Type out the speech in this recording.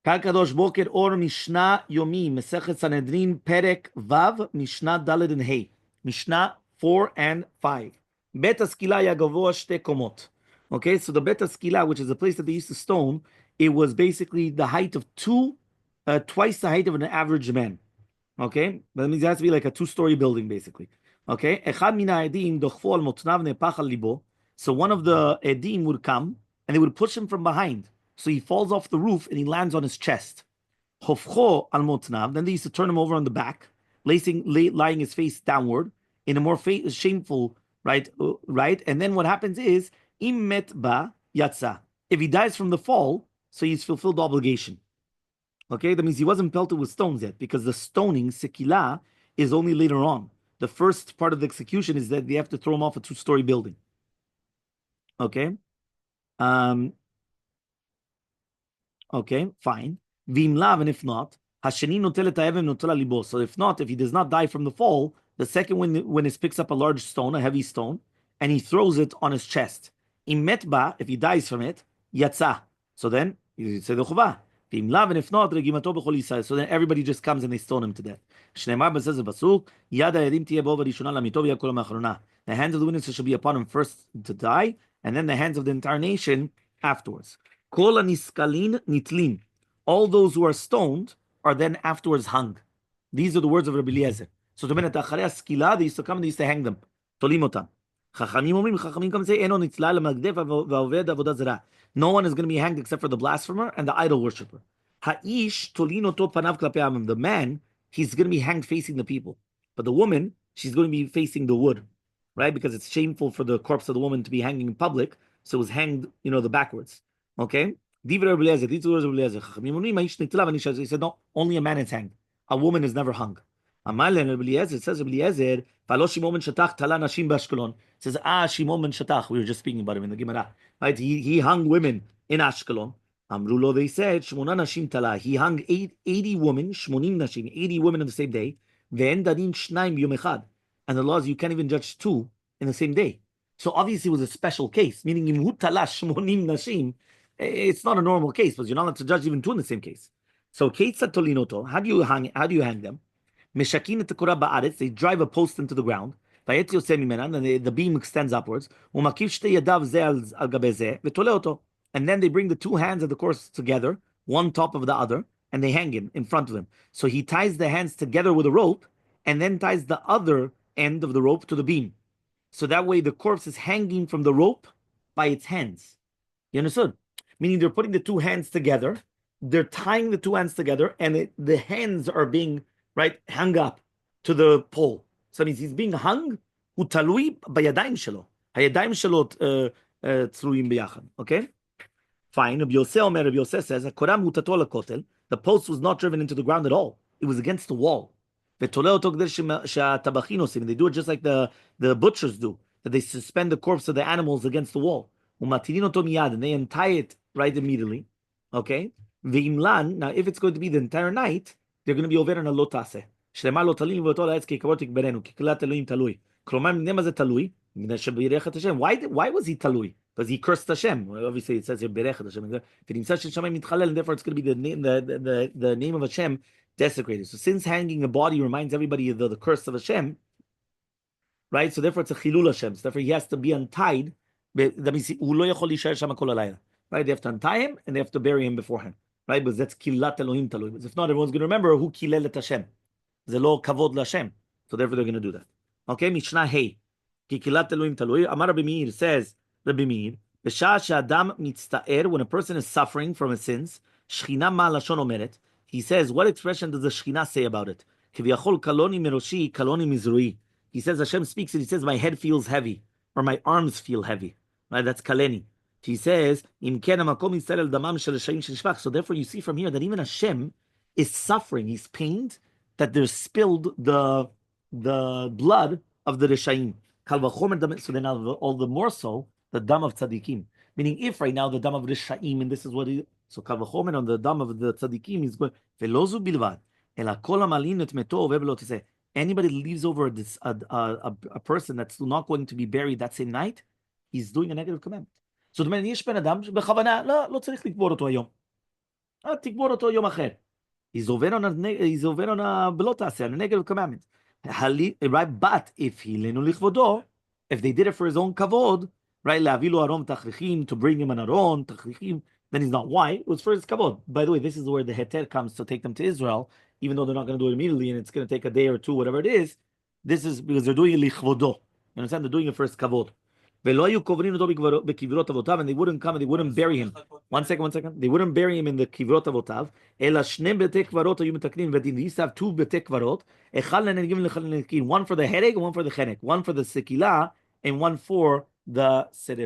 Kal Kadosh Boker Or Mishna Yomi, Masechet Sanhedrin, Perek Vav, Mishnah Daled and Hey. Mishnah 4 and 5. Bet Askila Yagavoa Shte Komot. Okay, so the Bet Askila, which is a place that they used to stone, it was basically the height of twice the height of an average man. Okay, that means it has to be like a two-story building, basically. Okay, Echad mina edim dochfo al motnav nepach al libo. So one of the edim would come and they would push him from behind. So he falls off the roof and he lands on his chest. Hofcho al motnav. Then they used to turn him over on the back, lying his face downward in a more shameful, right. And then what happens is im met ba yatsa. If he dies from the fall, so he's fulfilled the obligation. Okay, that means he wasn't pelted with stones yet, because the stoning, sekila, is only later on. The first part of the execution is that they have to throw him off a two-story building. Okay? Okay, fine. Vimlav, and if not, hasheni notelet ha'evem notel libo. So if not, if he does not die from the fall, the second when he picks up a large stone, a heavy stone, and he throws it on his chest. Imetba, if he dies from it, yatsa. So then, you say the chuvah. And if not, so then everybody just comes and they stone him to death. The hands of the witnesses shall be upon him first to die, and then the hands of the entire nation afterwards. All those who are stoned are then afterwards hung. These are the words of Rabbi Eliezer. So they used to come and they used to hang them. Chachamim come say, no one is going to be hanged except for the blasphemer and the idol worshiper. The man, he's going to be hanged facing the people. But the woman, she's going to be facing the wood, right? Because it's shameful for the corpse of the woman to be hanging in public. So it was hanged, the backwards. Okay? These are words of Eliezer. He said, no, only a man is hanged. A woman is never hung. It says Eliezer, it says, Shimon ben Shatach. We were just speaking about him in the Gemara. Right? He hung women in Ashkelon. Amrulo, they said, Shmona Nashim Tala. He hung 80 women, Shmonim Nashim, 80 women on the same day. Then Darin Shnaim Yom Echad. And the law is you can't even judge two in the same day. So obviously it was a special case, meaning Imhu Tala Shmonim Nashim. It's not a normal case, but you're not allowed to judge even two in the same case. So Keitza Tolinoto, how do you hang them? Meshakin Tekura Ba'aretz, they drive a post into the ground. And the beam extends upwards. And then they bring the two hands of the corpse together, one top of the other, and they hang him in front of him. So he ties the hands together with a rope, and then ties the other end of the rope to the beam. So that way the corpse is hanging from the rope by its hands. You understood? Meaning they're putting the two hands together, they're tying the two hands together, and the hands are being, hung up to the pole. So that means he's being hung, הוא תלוי בידיים שלו. הידיים שלו תלויים ביחד, okay? Fine, Rabbi Yosef says, הקורה מוטתו לכותל, the post was not driven into the ground at all. It was against the wall. ותולה אותו כדי שהטבחין עושים, they do it just like the butchers do, that they suspend the corpse of the animals against the wall. ומתירין אותו מיד, and they untie it right immediately, okay? ואם now if it's going to be the entire night, they're going to be over on a לא תעשה. שלמה לא תלים ואותו לעץ כי כבוד תקברנו, כי כלת אלוהים תלוי. כלומר, מה זה תלוי? Why was he תלוי? Because he cursed Hashem. Obviously, it says here, בירך את השם. ונמצא ששמיים מתחלל, and therefore it's going to be the name of Hashem desecrated. So since hanging a body reminds everybody of the curse of Hashem, right? So therefore it's a chilul Hashem. So therefore he has to be untied. That means הוא לא יכול להישאר שם כל הלילה. Right? They have to untie him, and they have to bury him beforehand. Right? Because that's kilat Elohim תלוי. Because if not, everyone's going to remember who kilel et Hashem. זה לא כבוד להשם. So therefore they're going to do that. Okay, Mishnah Hey. כי קהילת אלוהים תלוי. אמר רבי מאיר, says Rabbi Meir, בשעה שאדם מצטער, when a person is suffering from his sins, שכינה מה לשון אומרת, he says, what expression does the Shekhinah say about it? כביכול קלוני מראשי, קלוני מזרועי. He says, Hashem speaks and he says, my head feels heavy, or my arms feel heavy. Right, that's kaleni. He says, אם כן המקום יצטער על דמם של רשעים שנשפך. So therefore you see from here that even Hashem is suffering, he's pained that there's spilled the blood of the Reshaim. So then all the more so, the dam of tzaddikim. Meaning if right now the dam of Reshaim, and this is what he, so kal v'chomer on the dam of the tzaddikim is going, velozu bilvad, ela kol hamalin et meto vebelo to say, anybody leaves over a person that's not going to be buried that same night, he's doing a negative commandment. So the man yesh ben adam bechavana, לא צריך לקבור אותו היום. תקבור אותו יום אחר. He's over on a בלא תעשה, on a negative commandment. Right, but if הילנו לכבודו, if they did it for his own kavod, right, להביא לו ארון תכריכים, to bring him an aron, תכריכים, then he's not. Why? It was for his kavod. By the way, this is where the heter comes to take them to Israel, even though they're not going to do it immediately, and it's going to take a day or two, whatever it is. This is because they're doing it לכבודו. You understand? They're doing it for his kavod. ולא היו קוברים אותו בקברות אבותיו, and they wouldn't come and they wouldn't bury him. One second. They wouldn't bury him in the קברות אבותיו, אלא שני בתי קברות היו מתקנים בדין. They used to have two בתי קברות, אחד לנהגים ולנקין, one for the hereg and one for the chenek, one for the sekilah and one for the serif.